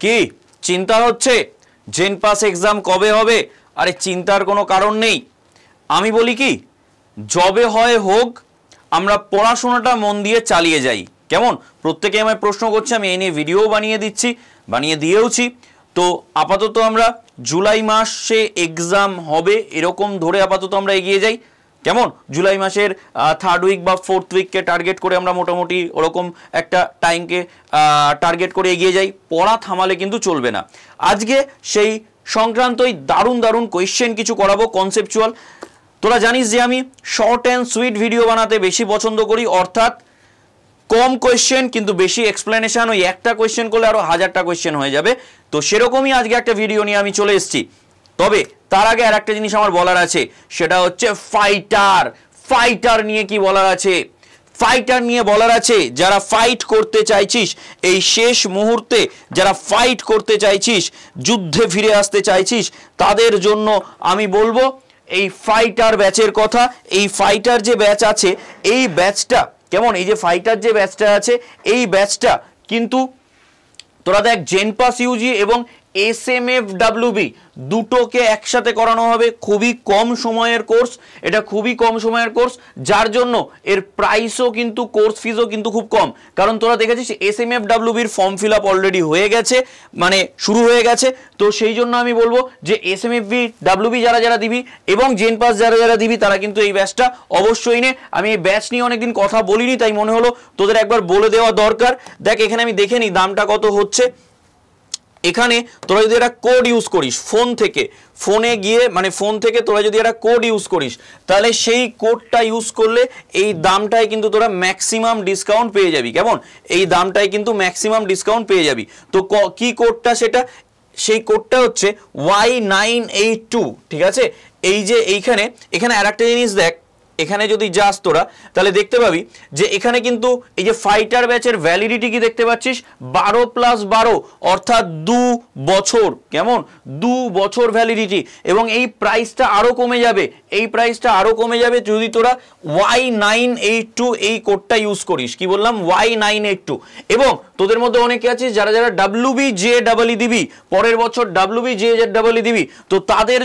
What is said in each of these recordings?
কি চিন্তা হচ্ছে জেন পাস এক্সাম কবে হবে? আরে চিন্তার কোনো কারণ নেই। আমি বলি কি, যবে হয় হোক, আমরা পড়াশোনাটা মন দিয়ে চালিয়ে যাই। কেমন? প্রত্যেকে আমায় প্রশ্ন করছে, আমি এই নিয়ে ভিডিও বানিয়ে দিচ্ছি, বানিয়ে দিয়েওছি। তো আপাতত আমরা জুলাই মাসে এক্সাম হবে এরকম ধরে আপাতত আমরা এগিয়ে যাই। কেমন? জুলাই মাসের 3rd উইক বা 4th উইককে টার্গেট করে আমরা মোটামুটি ওরকম একটা টাইমকে টার্গেট করে এগিয়ে যাই। পড়া থামালে কিন্তু চলবে না। আজকে সেই সংক্রান্তই দারুণ দারুণ কোয়েশ্চেন কিছু করাবো, কনসেপচুয়াল। তোরা জানিস যে আমি শর্ট অ্যান্ড সুইট ভিডিও বানাতে বেশি পছন্দ করি, অর্থাৎ কম কোয়েশ্চেন কিন্তু বেশি এক্সপ্লেনেশন। ওই একটা কোয়েশ্চেন করলে আরো 1000টা কোয়েশ্চেন হয়ে যাবে। তো সেরকমই আজকে একটা ভিডিও নিয়ে আমি চলে এসেছি। তবে তার আগে আর একটা জিনিস আমার বলার আছে, সেটা হচ্ছে ফাইটার নিয়ে কি বলার আছে? ফাইটার নিয়ে বলার আছে, যারা ফাইট করতে চাইছিস এই শেষ মুহূর্তে, যারা ফাইট করতে চাইছিস, যুদ্ধে ফিরে আসতে চাইছিস, তাদের জন্য আমি বলবো এই ফাইটার ব্যাচের কথা। এই ফাইটার যে ব্যাচ আছে, এই ব্যাচটা কেমন, এই যে ফাইটার যে ব্যাচটা আছে, এই ব্যাচটা কিন্তু তোরা দেখ জেন পাস ইউজি এবং SMFWB দুটোকে একসাথে করানো হবে। খুবই কম সময়ের কোর্স, এটা খুবই কম সময়ের কোর্স, যার জন্য এর প্রাইসও কিন্তু, কোর্স ফিজও কিন্তু খুব কম। কারণ তোরা দেখেছিস SMFWBর ফর্ম ফিল আপ অলরেডি হয়ে গেছে, মানে শুরু হয়ে গেছে। তো সেই জন্য আমি বলবো যে SMFWB যারা যারা দিবি এবং জেন পাস যারা যারা দিবি, তারা কিন্তু এই ব্যাচটা অবশ্যই নে। আমি এই ব্যাচ নিয়ে অনেকদিন কথা বলিনি, তাই মনে হলো তোদের একবার বলে দেওয়া দরকার। দেখ এখানে আমি দেখে নিই দামটা কত হচ্ছে। এখানে তোরা যদি একটা কোড ইউজ করিস ফোন থেকে, ফোনে গিয়ে মানে ফোন থেকে তোরা যদি একটা কোড ইউজ করিস, তাহলে সেই কোডটা ইউজ করলে এই দামটায় কিন্তু তোরা ম্যাক্সিমাম ডিসকাউন্ট পেয়ে যাবি। কেমন? এই দামটায় কিন্তু ম্যাক্সিমাম ডিসকাউন্ট পেয়ে যাবি। তো কি কোডটা সেটা? সেই কোডটা হচ্ছে Y982। ঠিক আছে? এই যে এখানে আর একটা জিনিস দেখ, এখানে যদি যাস তোরা তাহলে দেখতে পাবি যে এখানে কিন্তু এই যে ফাইটার ব্যাচের ভ্যালিডিটি কি দেখতে পাচ্ছিস, 12+12 অর্থাৎ 2 বছর। কেমন? 2 বছর ভ্যালিডিটি। এবং এই প্রাইসটা আরো কমে যাবে, এই প্রাইসটা আরো কমে যাবে যদি তোরা Y982 এই কোডটা ইউজ করিস। কি বললাম? Y982। এবং তোদের মধ্যে অনেকে আছে যারা যারা WBJEE দিবি, পরের বছর WBJEE দিবি, তো তাদের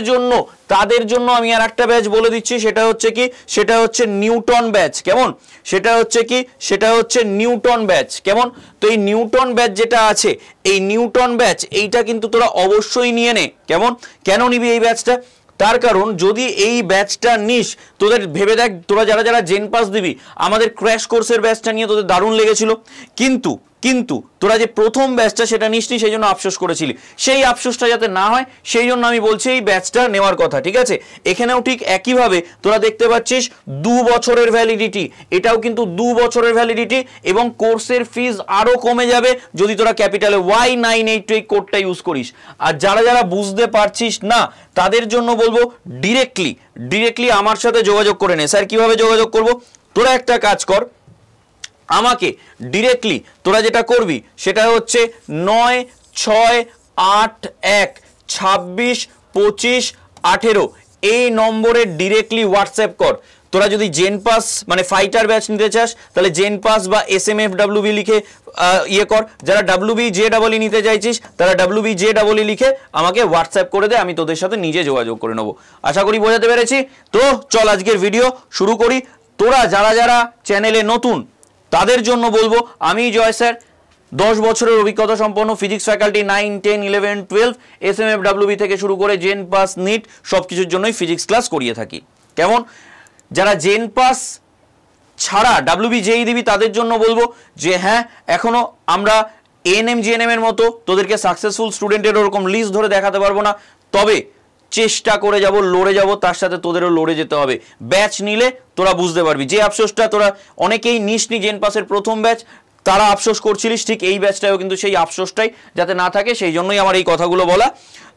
জন্য আমি আর একটা ব্যাচ বলে দিচ্ছি, সেটা হচ্ছে কি, সেটা হচ্ছে নিউটন ব্যাচ। কেমন? সেটা হচ্ছে কি, সেটা হচ্ছে নিউটন ব্যাচ। কেমন? তো এই নিউটন ব্যাচ যেটা আছে, এই নিউটন ব্যাচ এইটা কিন্তু তোরা অবশ্যই নিয়ে নে। কেমন? কেন নিবি এই ব্যাচটা? তার কারণ যদি এই ব্যাচটা নিস, তোদের ভেবে দেখ, তোরা যারা যারা জেন পাস দিবি, আমাদের ক্র্যাশ কোর্সের ব্যাচটা নিয়ে তোদের দারুণ লেগেছিল, কিন্তু তোরা যে প্রথম ব্যাচটা সেটা নিসনি, সেই জন্য আফসোস করেছিলি। সেই আফসোসটা যাতে না হয় সেই জন্য আমি বলছি এই ব্যাচটা নেওয়ার কথা। ঠিক আছে? এখানেও ঠিক একইভাবে তোরা দেখতে পাচ্ছিস 2 বছরের ভ্যালিডিটি, এটাও কিন্তু 2 বছরের ভ্যালিডিটি, এবং কোর্সের ফিজ আরো কমে যাবে যদি তোরা ক্যাপিটালে Y982 কোডটা ইউজ করিস। আর যারা যারা বুঝতে পারছিস না, তাদের জন্য বলবো ডিরেক্টলি আমার সাথে যোগাযোগ করে নে। স্যার কিভাবে যোগাযোগ করব? তোরা একটা কাজ কর, আমাকে ডিরেক্টলি তোরা যেটা করবি সেটা হচ্ছে 9681262518 এই নম্বরে ডিরেক্টলি হোয়াটসঅ্যাপ কর। তোরা যদি জেন পাস মানে ফাইটার ব্যাচ নিতে চাস, তাহলে জেন পাস বা SMFWB লিখে ইয়ে কর। যারা WBJEE নিতে চাইছিস, তারা WBJEE লিখে আমাকে হোয়াটসঅ্যাপ করে দে, আমি তোদের সাথে নিজে যোগাযোগ করে নেবো। আশা করি বোঝাতে পেরেছি। তো চল আজকের ভিডিও শুরু করি। তোরা যারা যারা চ্যানেলে নতুন, তাদের জন্য বলবো, আমি জয় স্যার 10 বছরের অভিজ্ঞতা সম্পন্ন ফিজিক্স ফ্যাকাল্টি 9, 10, 11, 12 SMFWB থেকে শুরু করে জেন পাস, নিট সব কিছুর জন্যই ফিজিক্স ক্লাস করিয়ে থাকি। কেমন? যারা জেন পাস ছাড়া WBJEE দিবি, তাদের জন্য বলবো যে হ্যাঁ, এখনো আমরা ANM GNM এর মতো তোদেরকে সাকসেসফুল স্টুডেন্টের ওরকম লিস্ট ধরে দেখাতে পারবো না, তবে চেষ্টা করে যাব, লড়ে যাব, তার সাথে তোদেরও লড়ে যেতে হবে। ব্যাচ নিলে তোরা বুঝতে পারবি যে আফসোসটা তোরা অনেকেই নিসনি জেন পাসের প্রথম ব্যাচ, তারা আফসোস করছিলিস, ঠিক এই ব্যাচটাও কিন্তু সেই আফসোসটাই যাতে না থাকে, সেই জন্যই আমার এই কথাগুলো বলা।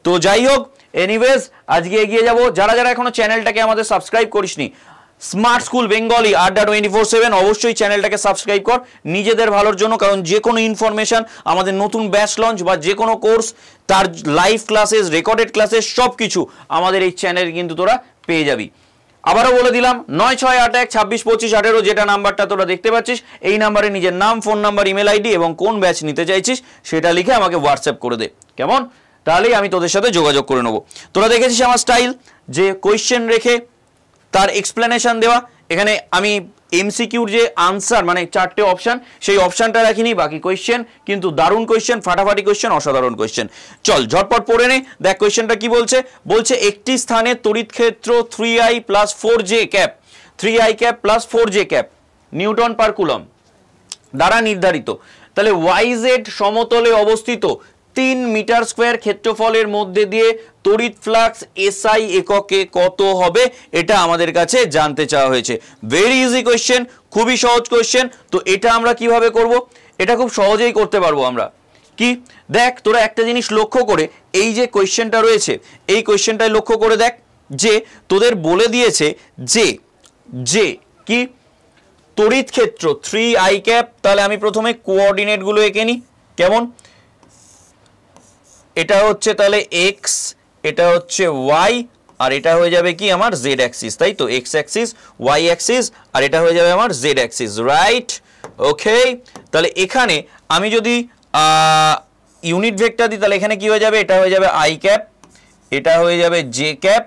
তো যাই হোক, এনিওয়েজ আজকে এগিয়ে যাব। যারা যারা এখনো চ্যানেলটাকে আমাদের সাবস্ক্রাইব করিসনি, স্মার্ট স্কুল বেঙ্গলি আড্ডা 24/7 অবশ্যই চ্যানেলটাকে সাবস্ক্রাইব কর নিজেদের ভালোর জন্য। কারণ যে কোনো ইনফরমেশন, আমাদের নতুন ব্যাচ লঞ্চ বা যে কোনো কোর্স, তার লাইভ ক্লাসেস, রেকর্ডেড ক্লাসেস সব কিছু আমাদের এই চ্যানেলে কিন্তু তোরা পেয়ে যাবি। আবারও বলে দিলাম 9681262518 যেটা নাম্বারটা তোরা দেখতে পাচ্ছিস, এই নাম্বারে নিজের নাম, ফোন নাম্বার, ইমেল আইডি এবং কোন ব্যাচ নিতে চাইছিস সেটা লিখে আমাকে হোয়াটসঅ্যাপ করে দে, কেমন? তাহলেই আমি তোদের সাথে যোগাযোগ করে নেব। তোরা দেখেছিস আমার স্টাইল, যে কোয়েশ্চেন রেখে তার এক্সপ্লেনেশন দেওয়া। এখানে আমি এমসিকিউর যে আনসার মানে 4টে অপশান, সেই অপশানটা রাখিনি, বাকি কোয়েশ্চেন কিন্তু দারুণ কোয়েশ্চেন, ফাটাফাটি কোয়েশ্চেন, অসাধারণ কোয়েশ্চেন। চল ঝটপট পড়ে নে, দেখ কোয়েশ্চেনটা কি বলছে। বলছে একটি স্থানে তড়িৎ ক্ষেত্র 3i + 4j cap 3i cap + 4j cap Newton পার কুলম দ্বারা নির্ধারিত। তাহলে yz সমতলে অবস্থিত 3 মিটার স্কোয়ার ক্ষেত্রফলের মধ্যে দিয়ে তড়িৎ ফ্লাক্স SI এককে কত হবে, এটা আমাদের কাছে জানতে চাওয়া হয়েছে। ভেরি ইজি কোয়েশ্চেন, খুবই সহজ কোয়েশ্চেন। তো এটা আমরা কিভাবে করব? এটা খুব সহজেই করতে পারবো আমরা। কি দেখ, তোরা একটা জিনিস লক্ষ্য করে, এই যে কোয়েশ্চেনটা রয়েছে এই কোয়েশ্চেনটায় লক্ষ্য করে দেখ যে তোদের বলে দিয়েছে যে কি তড়িৎ ক্ষেত্র 3i ক্যাপ। তাহলে আমি প্রথমে কোঅর্ডিনেটগুলো এঁকে নিই, কেমন? এটা হচ্ছে তাহলে x, এটা হচ্ছে y, আর এটা হয়ে যাবে কি আমার z অ্যাক্সিস, তাই তো? x অ্যাক্সিস, y অ্যাক্সিস, আর এটা হয়ে যাবে আমার z অ্যাক্সিস, রাইট? ওকে, তাহলে এখানে আমি যদি ইউনিট ভেক্টর দিই তাহলে এখানে কি হয়ে যাবে? এটা হয়ে যাবে i ক্যাপ, এটা হয়ে যাবে j ক্যাপ,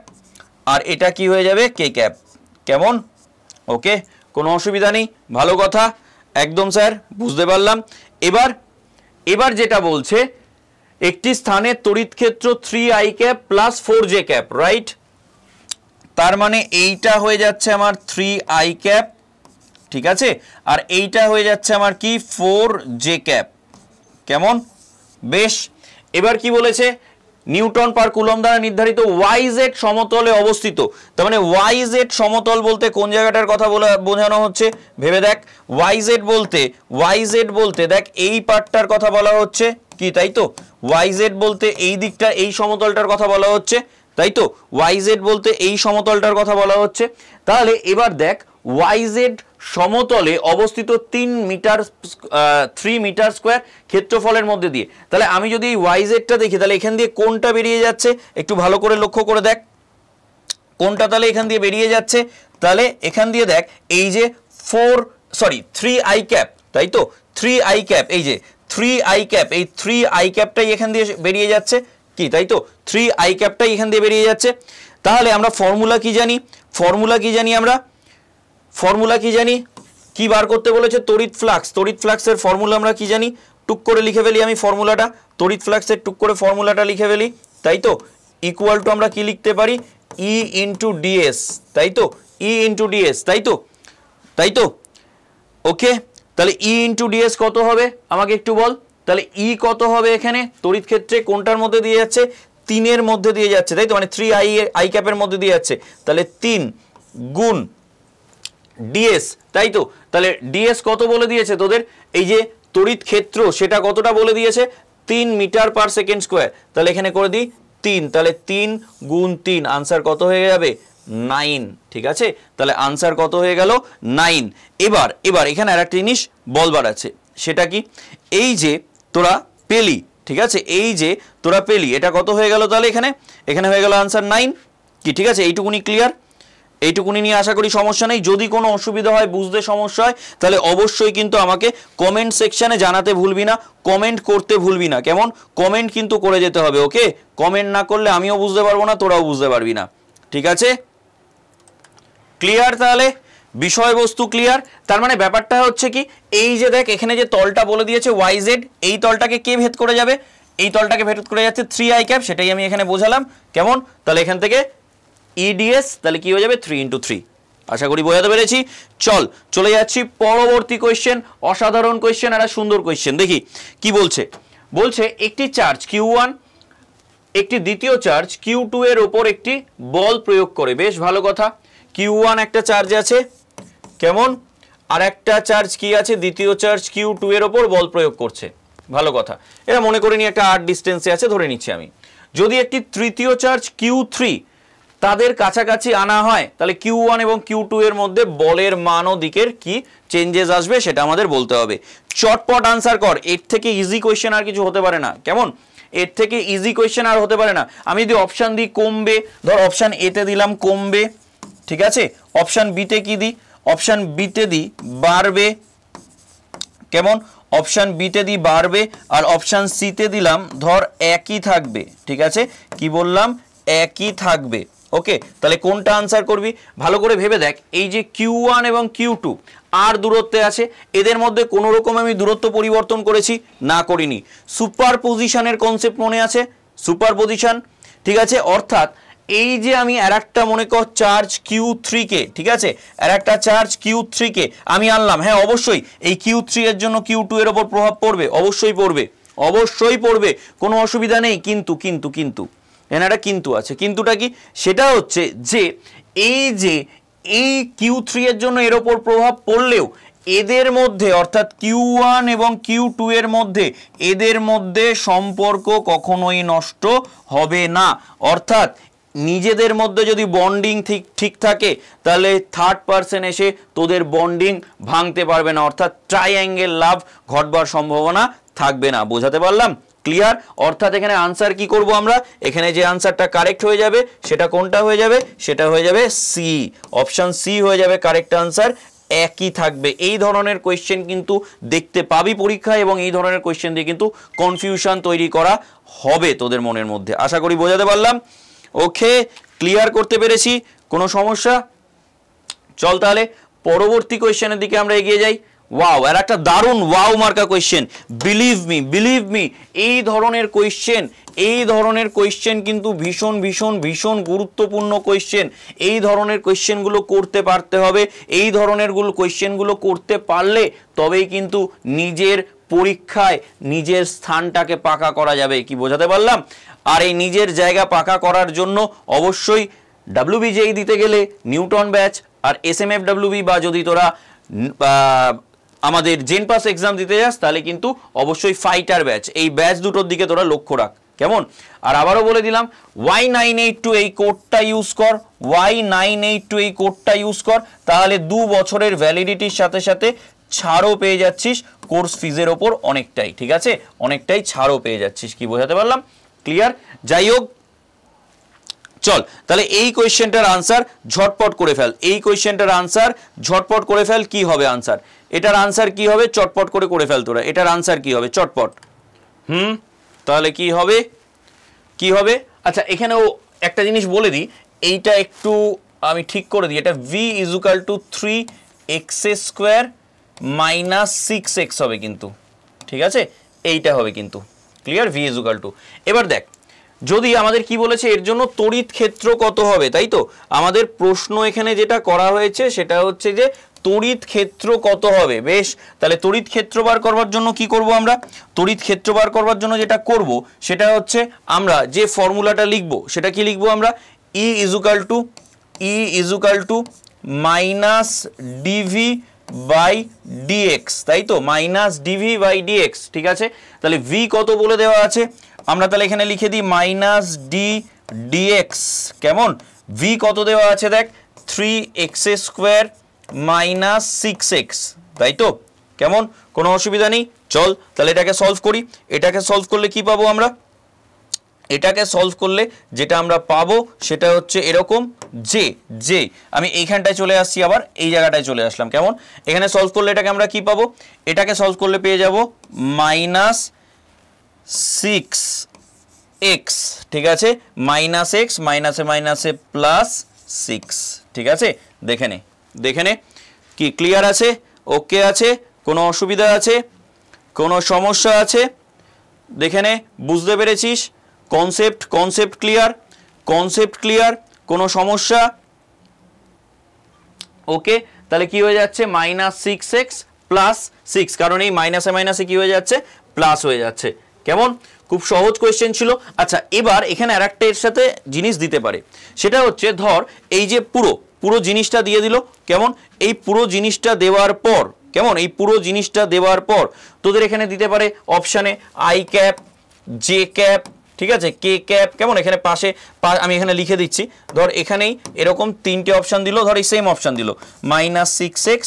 আর এটা কি হয়ে যাবে? k ক্যাপ, কেমন? ওকে, কোনো অসুবিধা নেই, ভালো কথা, একদম স্যার বুঝতে পারলাম। এবার যেটা বলছে একটি স্থানে তড়িৎ ক্ষেত্র 3i cap + 4j cap, right? তার মানে এইটা হয়ে যাচ্ছে আমার 3i ক্যাপ, ঠিক আছে, আর এইটা হয়ে যাচ্ছে আমার কি 4j ক্যাপ, কেমন? বেশ, এবার কি বলেছে? নিউটন পার কুলম দ্বারা নির্ধারিত yz সমতলে অবস্থিত। তার মানে yz সমতল বলতে কোন জায়গাটার কথা বোঝানো হচ্ছে ভেবে দেখ। yz বলতে দেখ এই পার্টটার কথা বলা হচ্ছে কি, তাই তো? yz বলতে এই দিকটা, এই সমতলটার কথা বলা হচ্ছে, তাই তো? yz বলতে এই সমতলটার কথা বলা হচ্ছে। তাহলে এবার দেখ yz সমতলে অবস্থিত 3 মিটার স্কোয়ার ক্ষেত্রফলের মধ্যে দিয়ে। তাহলে আমি যদি এই yzটা দেখি তাহলে এখান দিয়ে কোনটা বেরিয়ে যাচ্ছে একটু ভালো করে লক্ষ্য করে দেখ, কোনটা তাহলে এখান দিয়ে বেরিয়ে যাচ্ছে। তাহলে এখান দিয়ে দেখ এই যে 3i ক্যাপ, তাই তো? 3i ক্যাপ, এই যে 3i ক্যাপ, এই 3i ক্যাপটাই এখান দিয়ে বেরিয়ে যাচ্ছে কি, তাই তো? 3i ক্যাপটাই এখান দিয়ে বেরিয়ে যাচ্ছে। তাহলে আমরা ফর্মুলা কি জানি? কি বার করতে বলেছে? তড়িৎ ফ্লাক্সের ফর্মুলা আমরা কি জানি? টুক করে লিখে ফেলি আমি ফর্মুলাটা, তড়িৎ ফ্লাক্সের টুক করে ফর্মুলাটা লিখে ফেলি, তাই তো? ইকুয়াল টু আমরা কি লিখতে পারি? E × ds, তাই তো? E × ds, তাই তো? ওকে, তাহলে E × ds কত হবে আমাকে একটু বল। তাহলে E কত হবে এখানে তড়িৎ ক্ষেত্রে? কোনটার মধ্যে দিয়ে যাচ্ছে? 3-এর মধ্যে দিয়ে যাচ্ছে, তাই তো? মানে 3i ক্যাপের মধ্যে দিয়ে যাচ্ছে, তাহলে 3 গুণ ds, তাই তো? তাহলে ds কত বলে দিয়েছে তোদের? এই যে তড়িৎ ক্ষেত্র সেটা কতটা বলে দিয়েছে? 3 মিটার/সেকেন্ড স্কোয়ার। তাহলে এখানে করে দিই 3, তাহলে 3 গুণ 3, আনসার কত হয়ে যাবে? 9, ঠিক আছে? তাহলে আনসার কত হয়ে গেল? 9। এবার এখানে আরেকটা জিনিস বলবার আছে, সেটা কি? এই যে তোরা পেলি, ঠিক আছে, এই যে তোরা পেলি, এটা কত হয়ে গেল? তাহলে এখানে হয়ে গেল আনসার 9 কি, ঠিক আছে? এইটুকুনি ক্লিয়ার, এইটুকুনি নিয়ে আশা করি সমস্যা নেই। যদি কোনো অসুবিধা হয়, বুঝতে সমস্যা হয়, তাহলে অবশ্যই কিন্তু আমাকে কমেন্ট সেকশানে জানাতে ভুলবি না, কমেন্ট করতে ভুলবি না, কেমন? কমেন্ট কিন্তু করে যেতে হবে, ওকে? কমেন্ট না করলে আমিও বুঝতে পারবো না, তোরাও বুঝতে পারবি না, ঠিক আছে? ক্লিয়ার? তাহলে বিষয়বস্তু ক্লিয়ার। তার মানে ব্যাপারটা হচ্ছে কি, এই যে দেখ এখানে যে তলটা বলে দিয়েছে yz, এই তলটাকে কে ভেদ করে যাবে? এই তলটাকে ভেদ করে যাচ্ছে 3i ক্যাপ, সেটাই আমি এখানে বোঝালাম, কেমন? তাহলে এখান থেকে EDS তাহলে কি হয়ে যাবে? 3 × 3। আশা করি বোঝাতে পেরেছি। চলে যাচ্ছি পরবর্তী কোয়েশ্চেন, অসাধারণ কোয়েশ্চেন, আর সুন্দর কোয়েশ্চেন। দেখি কি বলছে একটি চার্জ Q1 একটি দ্বিতীয় চার্জ Q2 এর উপর একটি বল প্রয়োগ করে। বেশ ভালো কথা, Q1 একটা চার্জ আছে, কেমন? আর একটা চার্জ কি আছে? দ্বিতীয় চার্জ Q2 এর উপর বল প্রয়োগ করছে, ভালো কথা। এটা মনে করে নি একটা r ডিস্টেন্সে আছে, ধরে নিচ্ছি আমি। যদি একটি তৃতীয় চার্জ Q3 তাদের কাছাকাছি আনা হয়, তাহলে Q1 এবং Q2 এর মধ্যে বলের মান ও দিকের কি চেঞ্জেস আসবে সেটা আমাদের বলতে হবে। চটপট আনসার কর, এর থেকে ইজি কোয়েশ্চেন আর কিছু হতে পারে না, কেমন? এর থেকে ইজি কোয়েশ্চেন আর হতে পারে না। আমি যদি অপশান দিই কমবে, ধর অপশান এতে দিলাম কমবে, ঠিক আছে। অপশান বিতে কি দিই, অপশান বিতে দিই বাড়বে, কেমন, অপশান বিতে দিই বাড়বে, আর অপশান সিতে দিলাম ধর একই থাকবে, ঠিক আছে, কি বললাম, একই থাকবে। ওকে, তাহলে কোনটা আনসার করবি, ভালো করে ভেবে দেখ। এই যে Q1 এবং Q2 আর দূরত্বে আছে, এদের মধ্যে কোনো রকম আমি দূরত্ব পরিবর্তন করেছি না, করিনি। সুপার পজিশনের কনসেপ্ট মনে আছে, সুপার পজিশন, ঠিক আছে। অর্থাৎ এই যে আমি আর একটা মনে কর চার্জ Q3 কে, ঠিক আছে, আর একটা চার্জ Q3 কে আমি আনলাম, হ্যাঁ অবশ্যই এই Q3 এর জন্য Q2 এর ওপর প্রভাব পড়বে, অবশ্যই পড়বে, অবশ্যই পড়বে, কোনো অসুবিধা নেই। কিন্তু কিন্তু কিন্তু এখানে একটা কিন্তু আছে। কিন্তুটা কি, সেটা হচ্ছে যে এই Q3 এর জন্য এর ওপর প্রভাব পড়লেও এদের মধ্যে অর্থাৎ Q1 এবং Q2 এর মধ্যে এদের মধ্যে সম্পর্ক কখনোই নষ্ট হবে না। অর্থাৎ নিজেদের মধ্যে যদি বন্ডিং ঠিক থাকে তাহলে থার্ড পারসন এসে তোদের বন্ডিং ভাঙতে পারবে না, অর্থাৎ ট্রাইঅ্যাঙ্গেল লাভ ঘটবার সম্ভাবনা থাকবে না। বোঝাতে পারলাম, ক্লিয়ার। অর্থাৎ এখানে আনসার কি করব আমরা, এখানে যে আনসারটা কারেক্ট হয়ে যাবে সেটা কোনটা হয়ে যাবে, সেটা হয়ে যাবে সি, অপশন সি হয়ে যাবে কারেক্ট আনসার, একই থাকবে। এই ধরনের কোয়েশ্চেন কিন্তু দেখতে পাবি পরীক্ষায়, এবং এই ধরনের কোয়েশ্চেন দিয়ে কিন্তু কনফিউশন তৈরি করা হবে তোদের মনের মধ্যে। আশা করি বোঝাতে পারলাম। ওকে, ক্লিয়ার করতে পেরেছি, কোনো সমস্যা? চল তাহলে পরবর্তী কোয়েশ্চেনের দিকে আমরা এগিয়ে যাই। ওয়াও, আর একটা দারুণ ওয়াও মার্কা কোয়েশ্চেন, বিলিভ মি এই ধরনের কোয়েশ্চেন কিন্তু ভীষণ ভীষণ ভীষণ গুরুত্বপূর্ণ কোয়েশ্চেন। এই ধরনের কোয়েশ্চেনগুলো করতে পারতে হবে, এই ধরনের কোয়েশ্চেনগুলো করতে পারলে তবেই কিন্তু নিজের পরীক্ষায় নিজের স্থানটাকে পাকা করা যাবে। কি বোঝাতে পারলাম? আর এই নিজের জায়গা পাকা করার জন্য অবশ্যই WBJEE দিতে গেলে নিউটন ব্যাচ, আর SMFWB বা যদি তোরা আমাদের জেনপাস এক্সাম দিতে যাস তাহলে কিন্তু অবশ্যই ফাইটার ব্যাচ, এই ব্যাচ দুটোর দিকে তোরা লক্ষ্য রাখ, কেমন। আর আবারও বলে দিলাম, Y982 এই কোডটা ইউজ কর, Y982 এই কোডটা ইউজ কর, তাহলে 2 বছরের ভ্যালিডিটির সাথে সাথে ছাড়ও পেয়ে যাচ্ছিস কোর্স ফিজের ওপর অনেকটাই, ঠিক আছে, অনেকটাই ছাড়ও পেয়ে যাচ্ছিস। কি বোঝাতে পারলাম, ক্লিয়ার? যাই হোক, চল তাহলে এই কোয়েশ্চেনটার আনসার ঝটপট করে ফেল, এই কোয়েশ্চেনটার আনসার ঝটপট করে ফেল। কি হবে আনসার, এটার আনসার কি হবে, চটপট করে ফেল তোরা। এটার আনসার কি হবে, চটপট, তাহলে কি হবে, কি হবে? আচ্ছা, এখানেও একটা জিনিস বলে দিই, এইটা একটু আমি ঠিক করে দিই। এটা v = 3x² - 6x হবে কিন্তু, ঠিক আছে, এইটা হবে কিন্তু, ক্লিয়ার, v = এবার দেখ, যদি আমাদের কি বলেছে এর জন্য তড়িৎ ক্ষেত্র কত হবে, তাই তো আমাদের প্রশ্ন এখানে যেটা করা হয়েছে সেটা হচ্ছে যে তড়িৎ ক্ষেত্র কত হবে। বেশ, তাহলে তড়িৎ ক্ষেত্র বার করবার জন্য কি করব আমরা, তড়িৎ ক্ষেত্র বার করবার জন্য যেটা করব সেটা হচ্ছে আমরা যে ফর্মুলাটা লিখব সেটা কি লিখব আমরা, E = -dv/dx, তাই তো, -dv/dx, ঠিক আছে। তাহলে v কত বলে দেওয়া আছে, আমরা তাহলে এখানে লিখে দিই -d/dx, কেমন, v কত দেওয়া আছে দেখ, 3x² - 6x, তাই তো, কেমন, কোনো অসুবিধা নেই। চল তাহলে এটাকে সলভ করি। এটাকে সলভ করলে কি পাবো আমরা, এটাকে সলভ করলে যেটা আমরা পাবো সেটা হচ্ছে এরকম, যে আমি এইখানটায় চলে আসছি, আবার এই জায়গাটায় চলে আসলাম, কেমন। এখানে সলভ করলে এটাকে আমরা কি পাবো, এটাকে সলভ করলে পেয়ে যাব -6x, ঠিক আছে, -x - +6, ঠিক আছে। দেখে নে কি ক্লিয়ার আছে, ওকে আছে, কোনো অসুবিধা আছে, কোনো সমস্যা আছে, দেখে নে, বুঝতে পেরেছিস, কনসেপ্ট ক্লিয়ার, কোনো সমস্যা? ওকে, তাহলে কি হয়ে যাচ্ছে, -6x + 6, কারণ এই মাইনাসে মাইনাসে কি হয়ে যাচ্ছে, প্লাস হয়ে যাচ্ছে, কেমন, খুব সহজ কোয়েশ্চেন ছিল। আচ্ছা, এবার এখানে আরেকটা এর সাথে জিনিস দিতে পারে, সেটা হচ্ছে ধর এই যে পুরো জিনিসটা দিয়ে দিল, কেমন, এই পুরো জিনিসটা দেওয়ার পর, কেমন, এই পুরো জিনিসটা দেওয়ার পর তোদের এখানে দিতে পারে অপশানে i ক্যাপ, j ক্যাপ, ঠিক আছে, k ক্যাপ, কেমন, এখানে পাশে আমি এখানে লিখে দিচ্ছি, ধর এখানেই এরকম 3টে অপশান দিল, ধর এই সেম অপশান দিল -6x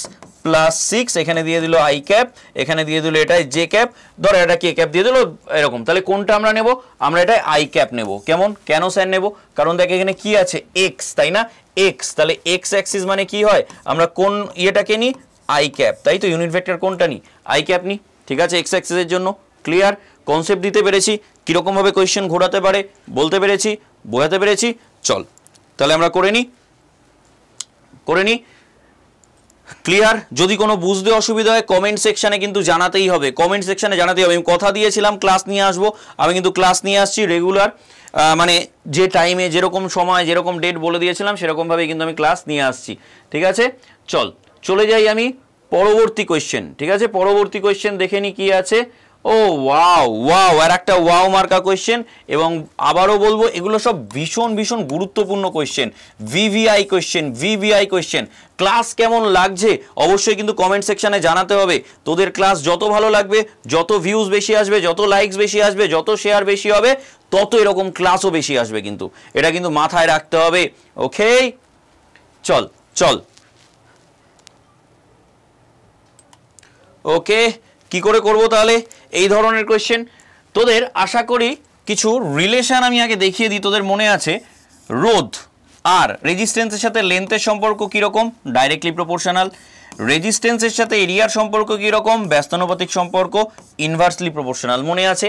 + 6, এখানে দিয়ে দিল i ক্যাপ, এখানে দিয়ে দিল এটাই j ক্যাপ, ধর এটা k ক্যাপ দিয়ে দিল এরকম। তাহলে কোনটা আমরা নেব, আমরা এটা i ক্যাপ নেব, কেমন, কেন স্যার নেব, কারণ দেখ এখানে কি আছে, x, তাই না, এক্স, তাহলে এক্স অ্যাক্সিস মানে কি হয়, আমরা কোন ইয়েটাকে নিই, আই ক্যাপ, তাই তো ইউনিট ভেক্টর কোনটা নিই, আই ক্যাপ নিই, ঠিক আছে, এক্স অ্যাক্সিসের জন্য। ক্লিয়ার, কনসেপ্ট দিতে পেরেছি, কীরকমভাবে কোয়েশ্চেন ঘোরাতে পারে বলতে পেরেছি, বোঝাতে পেরেছি। চল তাহলে আমরা করে নিই। ক্লিয়ার, যদি কোনো বুঝতে অসুবিধা হয় কমেন্ট সেকশানে কিন্তু জানাতেই হবে, কমেন্ট সেকশানে জানাতেই হবে। আমি কথা দিয়েছিলাম ক্লাস নিয়ে আসবো, আমি কিন্তু ক্লাস নিয়ে আসছি রেগুলার, মানে যে টাইমে যেরকম সময় যেরকম ডেট বলে দিয়েছিলাম সেরকমভাবে কিন্তু আমি ক্লাস নিয়ে আসছি, ঠিক আছে। চলে যাই আমি পরবর্তী কোয়েশ্চেন, ঠিক আছে, পরবর্তী কোয়েশ্চেন দেখে নি কি আছে। ও ওয়াও আর একটা ওয়াও মার্কা কোয়েশ্চেন, এবং আবারও বলবো এগুলো সব ভীষণ ভীষণ গুরুত্বপূর্ণ কোয়েশ্চেন, ভিভিআই কোয়েশ্চেন। ক্লাস কেমন লাগছে অবশ্যই কিন্তু কমেন্ট সেকশানে জানাতে হবে। তোদের ক্লাস যত ভালো লাগবে, যত ভিউজ বেশি আসবে, যত লাইকস বেশি আসবে, যত শেয়ার বেশি হবে, তত এরকম ক্লাসও বেশি আসবে, কিন্তু এটা কিন্তু মাথায় রাখতে হবে। ওকে, চল ওকে, কি করে করব তাহলে এই ধরনের কোয়েশ্চেন? তোদের আশা করি কিছু রিলেশন আমি আগে দেখিয়ে দিই, তোদের মনে আছে রোধ আর রেজিস্ট্যান্সের সাথে লেন্থের সম্পর্ক কীরকম, ডাইরেক্টলি প্রপোর্শনাল। রেজিস্ট্যান্সের সাথে এরিয়ার সম্পর্ক কীরকম, ব্যস্তানুপাতিক সম্পর্ক, ইনভার্সলি প্রপোর্শনাল, মনে আছে।